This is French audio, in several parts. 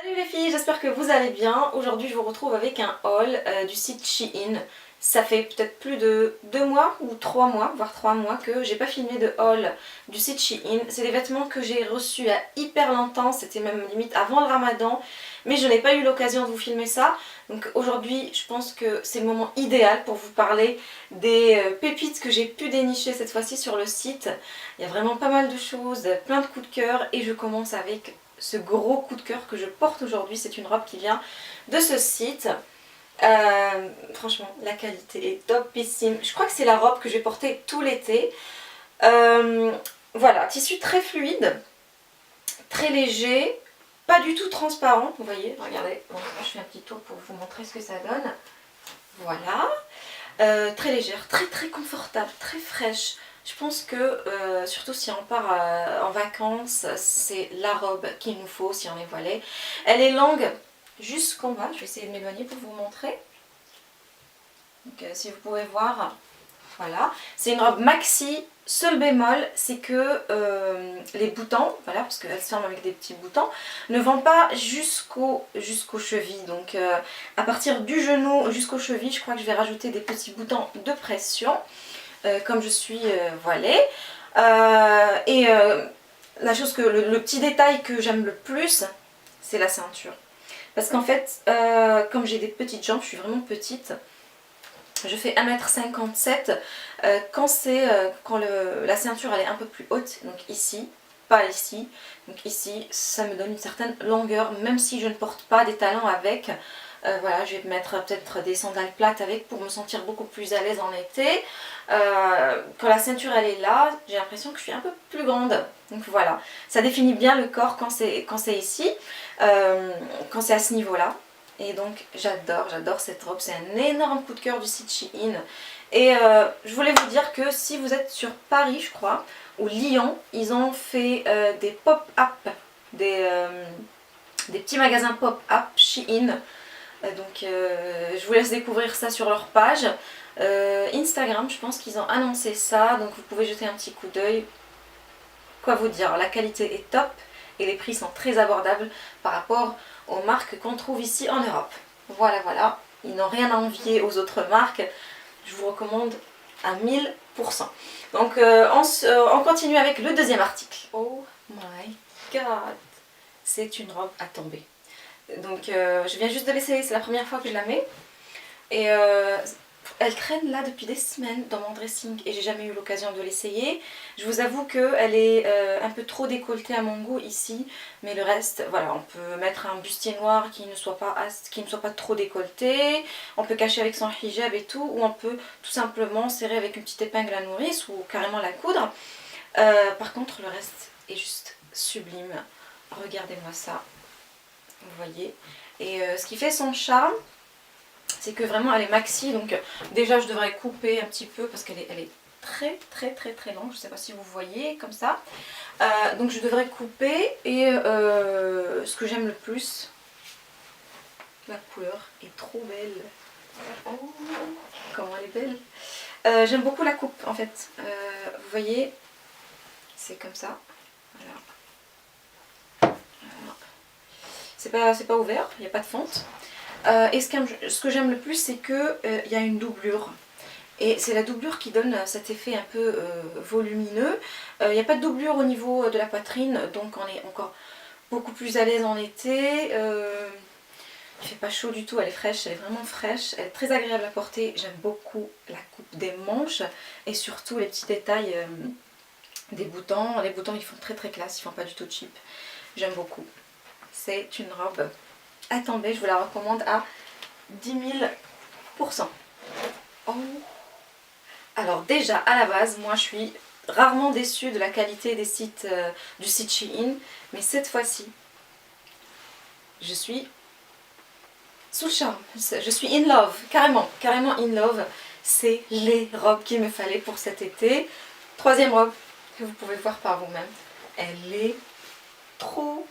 Salut les filles, j'espère que vous allez bien. Aujourd'hui je vous retrouve avec un haul du site Shein. Ça fait peut-être plus de 2 mois ou 3 mois, voire 3 mois que j'ai pas filmé de haul du site Shein. C'est des vêtements que j'ai reçus il y a hyper longtemps, c'était même limite avant le ramadan. Mais je n'ai pas eu l'occasion de vous filmer ça. Donc aujourd'hui je pense que c'est le moment idéal pour vous parler des pépites que j'ai pu dénicher cette fois-ci sur le site. Il y a vraiment pas mal de choses, plein de coups de cœur et je commence avec ce gros coup de cœur que je porte aujourd'hui. C'est une robe qui vient de ce site. Franchement, la qualité est topissime. Je crois que c'est la robe que je vais porter tout l'été. Voilà, tissu très fluide, très léger, pas du tout transparent. Vous voyez, regardez. Bon, je fais un petit tour pour vous montrer ce que ça donne. Voilà. Très légère, très confortable, très fraîche. Je pense que, surtout si on part en vacances, c'est la robe qu'il nous faut si on est voilé. Elle est longue jusqu'en bas, je vais essayer de m'éloigner pour vous montrer. Donc si vous pouvez voir, voilà. C'est une robe maxi, seul bémol, c'est que les boutons, voilà, parce qu'elle se ferme avec des petits boutons, ne vont pas jusqu'aux chevilles. Donc à partir du genou jusqu'aux chevilles, je crois que je vais rajouter des petits boutons de pression. Comme je suis voilée. La chose que le petit détail que j'aime le plus, c'est la ceinture. Parce qu'en fait, comme j'ai des petites jambes, je suis vraiment petite. Je fais 1m57. Quand la ceinture elle est un peu plus haute, donc ici, pas ici. Donc ici, ça me donne une certaine longueur, même si je ne porte pas des talons avec. Voilà, je vais mettre peut-être des sandales plates avec pour me sentir beaucoup plus à l'aise en été. Quand la ceinture elle est là, j'ai l'impression que je suis un peu plus grande. Donc voilà, ça définit bien le corps quand c'est ici, quand c'est à ce niveau-là. Et donc j'adore cette robe, c'est un énorme coup de cœur du site Shein. Et je voulais vous dire que si vous êtes sur Paris, je crois, ou Lyon, ils ont fait des pop-up, des petits magasins pop-up Shein. Donc je vous laisse découvrir ça sur leur page. Instagram, je pense qu'ils ont annoncé ça, donc vous pouvez jeter un petit coup d'œil. Quoi vous dire, la qualité est top et les prix sont très abordables par rapport aux marques qu'on trouve ici en Europe. Voilà, ils n'ont rien à envier aux autres marques, je vous recommande à 1000%. Donc on continue avec le deuxième article. Oh my god, c'est une robe à tomber. Donc je viens juste de l'essayer, c'est la première fois que je la mets. Et elle traîne là depuis des semaines dans mon dressing et j'ai jamais eu l'occasion de l'essayer. Je vous avoue qu'elle est un peu trop décolletée à mon goût ici. Mais le reste, voilà, on peut mettre un bustier noir qui ne soit pas trop décolleté. On peut cacher avec son hijab et tout. Ou on peut tout simplement serrer avec une petite épingle à nourrice ou carrément la coudre. Par contre, le reste est juste sublime. Regardez-moi ça. Vous voyez. Et ce qui fait son charme, c'est que vraiment elle est maxi. Donc déjà je devrais couper un petit peu parce qu'elle est très longue. Je ne sais pas si vous voyez comme ça. Donc je devrais couper. Et ce que j'aime le plus, la couleur est trop belle. Oh, comment elle est belle. J'aime beaucoup la coupe en fait. Vous voyez, c'est comme ça. Voilà. C'est pas ouvert, il n'y a pas de fente. Et ce que j'aime le plus, c'est qu'il y a une doublure. Et c'est la doublure qui donne cet effet un peu volumineux. Il n'y a pas de doublure au niveau de la poitrine, donc on est encore beaucoup plus à l'aise en été. Il ne fait pas chaud du tout, elle est fraîche, elle est vraiment fraîche. Elle est très agréable à porter. J'aime beaucoup la coupe des manches et surtout les petits détails des boutons. Les boutons ils font très classe, ils font pas du tout cheap. J'aime beaucoup. C'est une robe à tomber, je vous la recommande à 10 000%. Oh. Alors déjà à la base, moi je suis rarement déçue de la qualité des sites du site Shein, mais cette fois-ci, je suis sous le charme. Je suis in love, carrément in love. C'est les robes qu'il me fallait pour cet été. Troisième robe que vous pouvez voir par vous-même. Elle est trop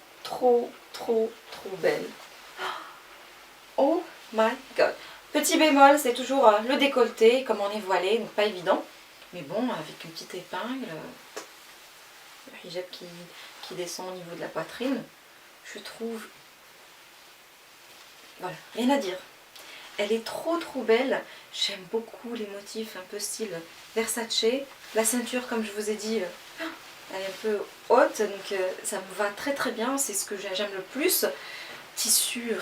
belle. Oh my god. Petit bémol, c'est toujours le décolleté, comme on est voilé, donc pas évident. Mais bon, avec une petite épingle, le hijab qui descend au niveau de la poitrine, je trouve voilà, rien à dire. Elle est trop belle. J'aime beaucoup les motifs un peu style Versace. La ceinture, comme je vous ai dit, elle est un peu haute, donc ça me va très bien. C'est ce que j'aime le plus. Tissu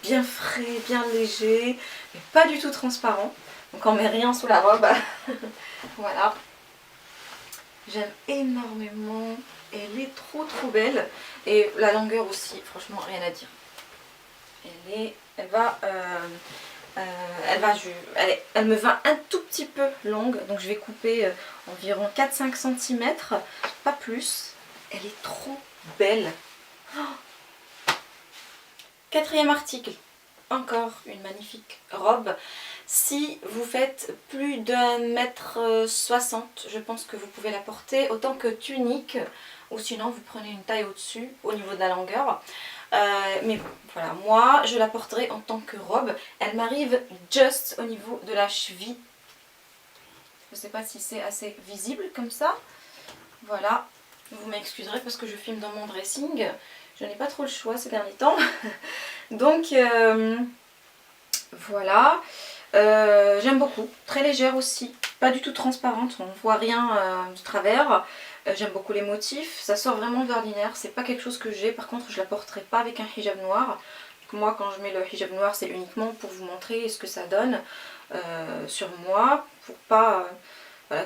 bien frais, bien léger, mais pas du tout transparent. Donc on met rien sous la robe. Voilà. J'aime énormément. Elle est trop belle. Et la longueur aussi, franchement, rien à dire. Elle me va un tout petit peu longue, donc je vais couper environ 4-5 cm, pas plus. Elle est trop belle. Oh. Quatrième article, encore une magnifique robe. Si vous faites plus d'1,60 m, je pense que vous pouvez la porter autant que tunique, ou sinon vous prenez une taille au-dessus au niveau de la longueur. Mais bon, voilà, moi je la porterai en tant que robe. Elle m'arrive juste au niveau de la cheville. Je ne sais pas si c'est assez visible comme ça. Voilà, vous m'excuserez parce que je filme dans mon dressing. Je n'ai pas trop le choix ces derniers temps. Donc voilà, j'aime beaucoup. Très légère aussi, pas du tout transparente, on ne voit rien de travers. J'aime beaucoup les motifs, ça sort vraiment de l'ordinaire, c'est pas quelque chose que j'ai. Par contre, je la porterai pas avec un hijab noir. Moi, quand je mets le hijab noir, c'est uniquement pour vous montrer ce que ça donne sur moi. Pour pas, voilà,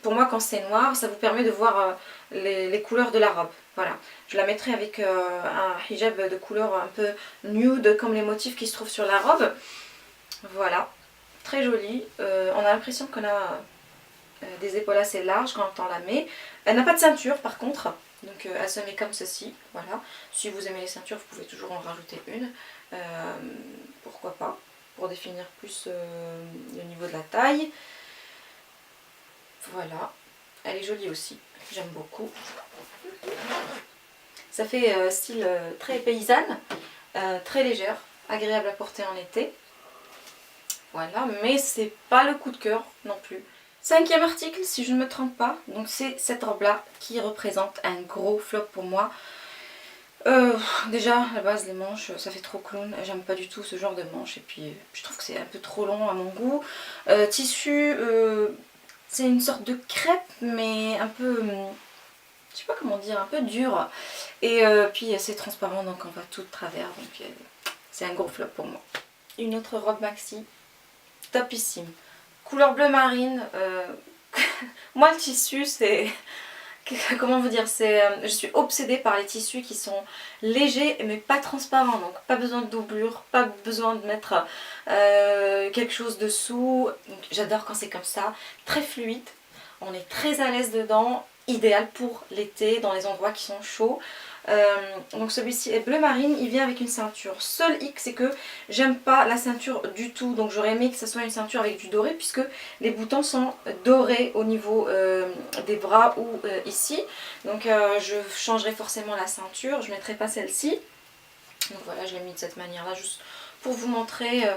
pour moi, quand c'est noir, ça vous permet de voir les couleurs de la robe. Voilà, je la mettrai avec un hijab de couleur un peu nude, comme les motifs qui se trouvent sur la robe. Voilà, très jolie. On a l'impression qu'on a des épaules assez larges quand on la met. Elle n'a pas de ceinture par contre, donc elle se met comme ceci. Voilà. Si vous aimez les ceintures, vous pouvez toujours en rajouter une. Pourquoi pas, pour définir plus le niveau de la taille. Voilà, elle est jolie aussi, j'aime beaucoup. Ça fait style très paysanne, très légère, agréable à porter en été. Voilà, mais c'est pas le coup de cœur non plus. Cinquième article, si je ne me trompe pas, donc c'est cette robe-là qui représente un gros flop pour moi. Déjà, à la base, les manches, ça fait trop clown. J'aime pas du tout ce genre de manches. Et puis, je trouve que c'est un peu trop long à mon goût. Tissu, c'est une sorte de crêpe, mais un peu, je sais pas comment dire, un peu dur. Et puis, c'est transparent, donc on va tout de travers. Donc, c'est un gros flop pour moi. Une autre robe maxi, topissime. Couleur bleu marine. Moi, le tissu, c'est... Comment vous dire, je suis obsédée par les tissus qui sont légers mais pas transparents, donc pas besoin de doublure, pas besoin de mettre quelque chose dessous. J'adore quand c'est comme ça, très fluide, on est très à l'aise dedans, idéal pour l'été dans les endroits qui sont chauds. Donc celui-ci est bleu marine, il vient avec une ceinture. Seul hic, c'est que j'aime pas la ceinture du tout, donc j'aurais aimé que ce soit une ceinture avec du doré, puisque les boutons sont dorés au niveau des bras ou ici. Donc je changerai forcément la ceinture, je ne mettrai pas celle-ci. Donc voilà, je l'ai mis de cette manière-là, juste pour vous montrer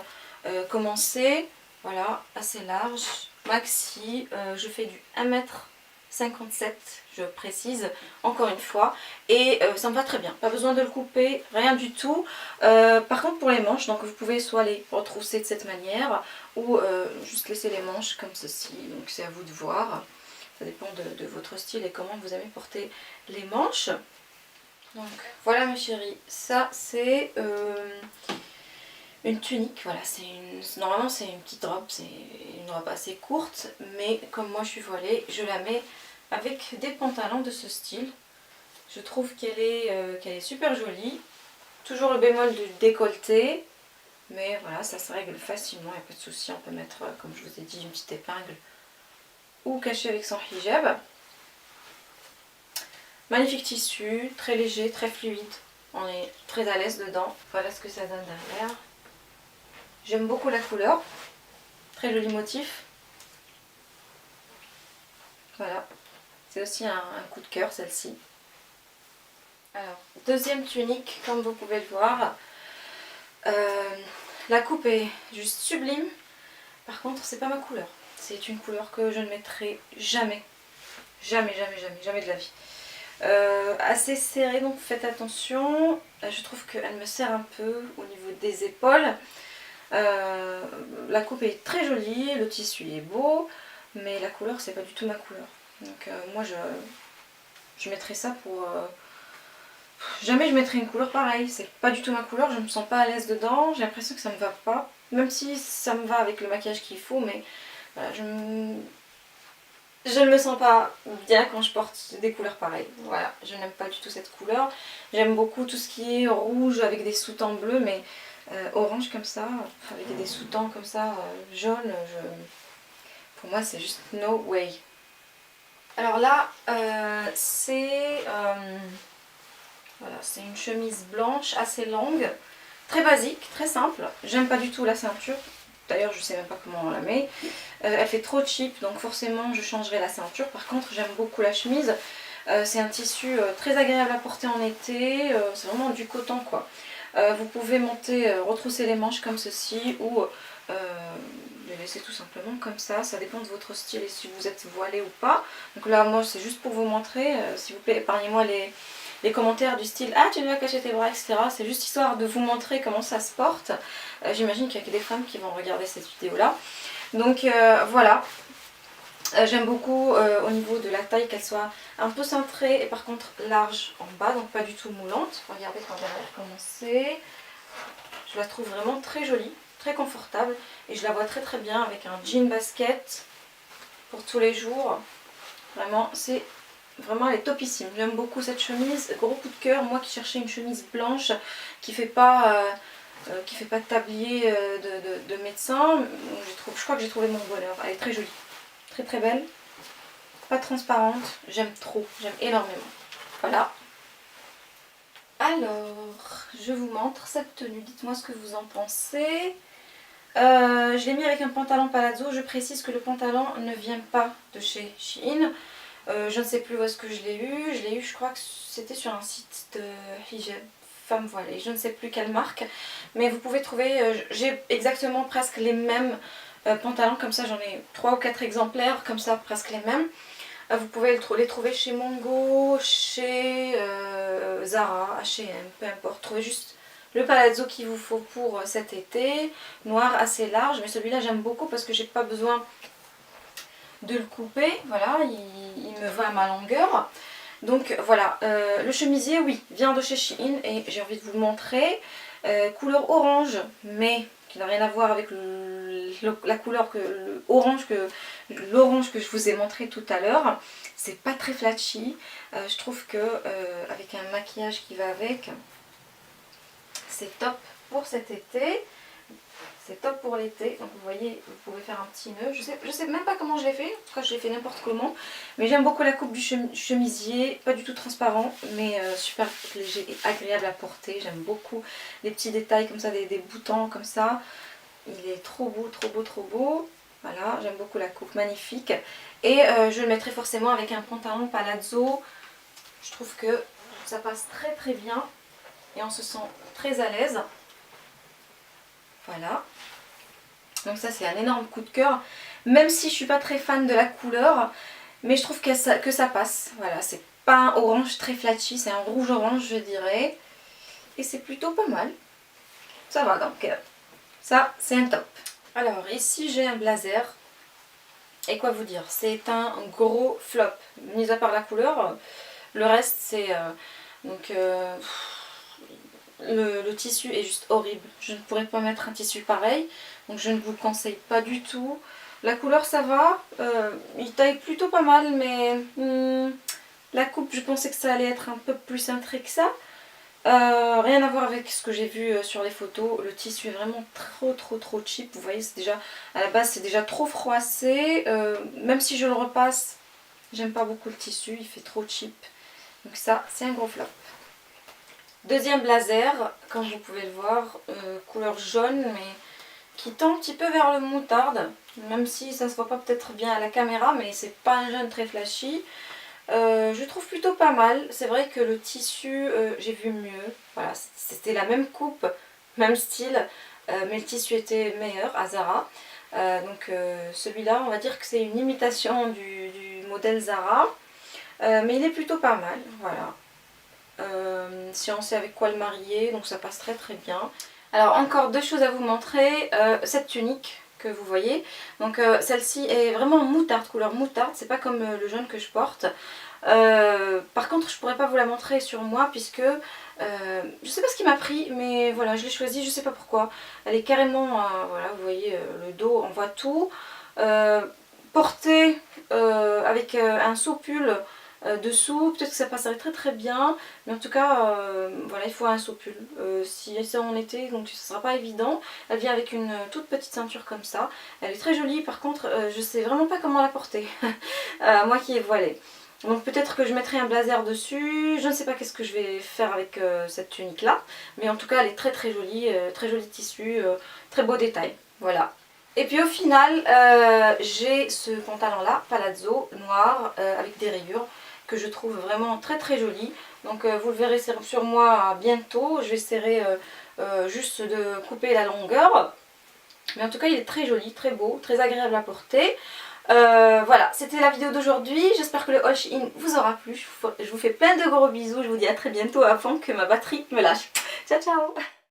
comment c'est. Voilà, assez large, maxi, je fais du 1,57 m, je précise encore une fois, et ça me va très bien, pas besoin de le couper, rien du tout. Par contre pour les manches, donc vous pouvez soit les retrousser de cette manière ou juste laisser les manches comme ceci, donc c'est à vous de voir, ça dépend de votre style et comment vous aimez porter les manches. Donc voilà mes chéris, ça c'est une tunique, voilà, normalement c'est une petite robe, c'est une robe assez courte, mais comme moi je suis voilée, je la mets avec des pantalons de ce style. Je trouve qu'elle est super jolie, toujours le bémol du décolleté, mais voilà, ça se règle facilement, il n'y a pas de souci, on peut mettre, comme je vous ai dit, une petite épingle ou cacher avec son hijab. Magnifique tissu, très léger, très fluide, on est très à l'aise dedans. Voilà ce que ça donne derrière. J'aime beaucoup la couleur, très joli motif. Voilà, c'est aussi un coup de cœur celle-ci. Alors, deuxième tunique, comme vous pouvez le voir. La coupe est juste sublime. Par contre, c'est pas ma couleur. C'est une couleur que je ne mettrai jamais. Jamais de la vie. assez serrée, donc faites attention. Je trouve qu'elle me serre un peu au niveau des épaules. La coupe est très jolie, le tissu est beau, mais la couleur c'est pas du tout ma couleur. Donc moi je mettrais ça pour... jamais je mettrais une couleur pareille, c'est pas du tout ma couleur, je me sens pas à l'aise dedans, j'ai l'impression que ça me va pas. Même si ça me va avec le maquillage qu'il faut, mais voilà, je ne me sens pas bien quand je porte des couleurs pareilles. Voilà, je n'aime pas du tout cette couleur. J'aime beaucoup tout ce qui est rouge avec des sous-tons bleus, mais orange comme ça, avec des sous-tons comme ça, jaune, pour moi c'est juste no way. Alors là, voilà, c'est une chemise blanche assez longue, très basique, très simple. J'aime pas du tout la ceinture. D'ailleurs, je sais même pas comment on la met. Elle fait trop cheap, donc forcément je changerai la ceinture. Par contre, j'aime beaucoup la chemise. C'est un tissu très agréable à porter en été. C'est vraiment du coton, quoi. Vous pouvez monter, retrousser les manches comme ceci ou les laisser tout simplement comme ça. Ça dépend de votre style et si vous êtes voilé ou pas. Donc là, moi, c'est juste pour vous montrer. S'il vous plaît, épargnez-moi les commentaires du style ah tu dois cacher tes bras, etc. C'est juste histoire de vous montrer comment ça se porte. J'imagine qu'il y a que des femmes qui vont regarder cette vidéo là. Donc voilà, j'aime beaucoup au niveau de la taille qu'elle soit un peu cintrée et par contre large en bas, donc pas du tout moulante. Regardez par derrière comment c'est. Je la trouve vraiment très jolie, très confortable et je la vois très très bien avec un jean basket pour tous les jours. Vraiment, elle est topissime. J'aime beaucoup cette chemise. Gros coup de cœur, moi qui cherchais une chemise blanche qui fait pas tablier de médecin. Je crois que j'ai trouvé mon bonheur. Elle est très jolie, très très belle, pas transparente. J'aime trop, j'aime énormément. Voilà. Alors, je vous montre cette tenue. Dites-moi ce que vous en pensez. Je l'ai mis avec un pantalon palazzo. Je précise que le pantalon ne vient pas de chez Shein. Je ne sais plus où est-ce que je l'ai eu. Je l'ai eu, je crois que c'était sur un site de hijab femme voilée. Je ne sais plus quelle marque. Mais vous pouvez trouver, j'ai exactement presque les mêmes pantalons. Comme ça, j'en ai 3 ou 4 exemplaires. Comme ça, presque les mêmes. Vous pouvez les trouver chez Mongo, chez Zara, H&M, peu importe. Trouvez juste le palazzo qu'il vous faut pour cet été. Noir assez large. Mais celui-là, j'aime beaucoup parce que j'ai pas besoin de le couper, voilà, il me va à ma longueur. Donc voilà, le chemisier, oui, vient de chez Shein et j'ai envie de vous le montrer. Couleur orange, mais qui n'a rien à voir avec la couleur l'orange que je vous ai montré tout à l'heure. C'est pas très flashy. Je trouve que avec un maquillage qui va avec, c'est top pour cet été. C'est top pour l'été, donc vous voyez, vous pouvez faire un petit nœud. Je sais même pas comment je l'ai fait, en tout cas je l'ai fait n'importe comment. Mais j'aime beaucoup la coupe du chemisier, pas du tout transparent, mais super léger et agréable à porter. J'aime beaucoup les petits détails comme ça, des boutons comme ça. Il est trop beau, trop beau, trop beau. Voilà, j'aime beaucoup la coupe, magnifique. Et je le mettrai forcément avec un pantalon palazzo. Je trouve que ça passe très très bien et on se sent très à l'aise. Voilà, donc ça c'est un énorme coup de cœur, même si je suis pas très fan de la couleur, mais je trouve que ça passe. Voilà, c'est pas un orange très flashy, c'est un rouge orange je dirais, et c'est plutôt pas mal. Ça va donc, ça c'est un top. Alors ici j'ai un blazer, et quoi vous dire, c'est un gros flop, mis à part la couleur, le reste c'est le tissu est juste horrible. Je ne pourrais pas mettre un tissu pareil. Donc je ne vous le conseille pas du tout. La couleur ça va. Il taille plutôt pas mal. Mais la coupe je pensais que ça allait être un peu plus cintré que ça. Rien à voir avec ce que j'ai vu sur les photos. Le tissu est vraiment trop cheap. Vous voyez, c'est déjà à la base c'est déjà trop froissé. Même si je le repasse, j'aime pas beaucoup le tissu. Il fait trop cheap. Donc ça c'est un gros flop. Deuxième blazer, comme vous pouvez le voir, couleur jaune, mais qui tend un petit peu vers le moutarde, même si ça se voit pas peut-être bien à la caméra, mais c'est pas un jaune très flashy. Je trouve plutôt pas mal. C'est vrai que le tissu, j'ai vu mieux. Voilà, c'était la même coupe, même style, mais le tissu était meilleur à Zara. Donc celui-là, on va dire que c'est une imitation du modèle Zara. Mais il est plutôt pas mal, voilà. Si on sait avec quoi le marier, donc ça passe très très bien. Alors encore deux choses à vous montrer. Cette tunique que vous voyez, donc celle-ci est vraiment moutarde, couleur moutarde, c'est pas comme le jaune que je porte. Par contre je pourrais pas vous la montrer sur moi puisque je sais pas ce qui m'a pris, mais voilà, je l'ai choisie, je sais pas pourquoi. Elle est carrément, voilà, vous voyez le dos, on voit tout. Portée avec un saut-pull dessous, peut-être que ça passerait très très bien, mais en tout cas voilà, il faut un saut-pull. Si c'est en été, donc ce sera pas évident. Elle vient avec une toute petite ceinture comme ça, elle est très jolie. Par contre je sais vraiment pas comment la porter moi qui est voilée. Donc peut-être que je mettrai un blazer dessus, je ne sais pas qu'est-ce que je vais faire avec cette tunique là, mais en tout cas elle est très très joli tissu, très beau détail, voilà. Et puis au final j'ai ce pantalon là, palazzo, noir, avec des rayures, que je trouve vraiment très très joli. Donc vous le verrez sur moi bientôt, je vais essayer juste de couper la longueur. Mais en tout cas il est très joli, très beau, très agréable à porter. Voilà, c'était la vidéo d'aujourd'hui. J'espère que le haul Shein vous aura plu. Je vous fais plein de gros bisous. Je vous dis à très bientôt avant que ma batterie me lâche. Ciao ciao.